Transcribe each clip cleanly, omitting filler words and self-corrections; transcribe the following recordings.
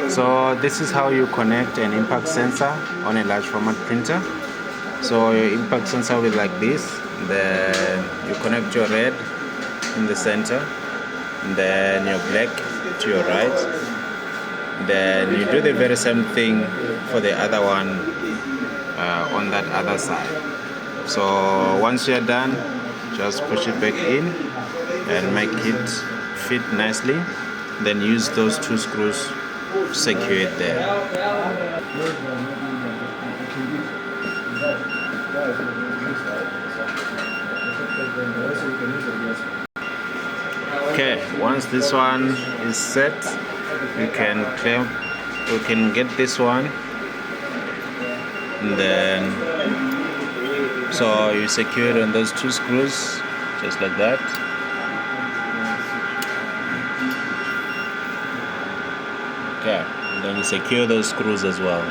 So this is how you connect an impact sensor on a large format printer. So your impact sensor will be like this, then you connect your red in the center, then your black to your right, then you do the very same thing for the other one on that other side. So once you're done, just push it back in and make it fit nicely, then use those two screws to secure it there. Okay, once this one is set, you can get this one, and then so you secure it on those two screws just like that. Okay, and then you secure those screws as well.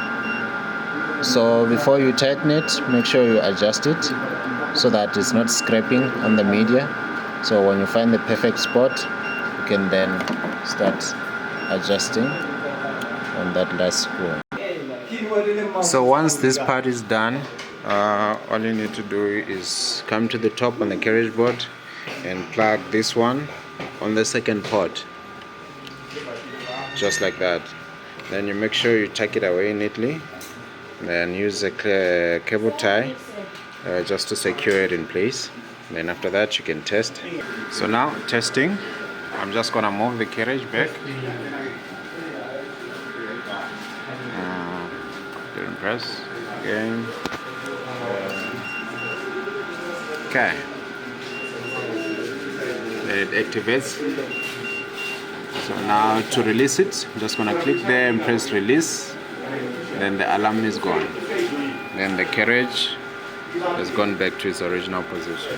So before you tighten it, make sure you adjust it so that it's not scraping on the media. So when you find the perfect spot, you can then start adjusting on that last screw. So once this part is done, all you need to do is come to the top on the carriage board and plug this one on the second port, just like that. Then you make sure you tuck it away neatly, then use a cable tie just to secure it in place. Then after that you can test. So now testing, I'm just gonna move the carriage back. Didn't press again. Okay, then it activates. So now to release it, I'm just gonna click there and press release. Then the alarm is gone. Then the carriage has gone back to its original position.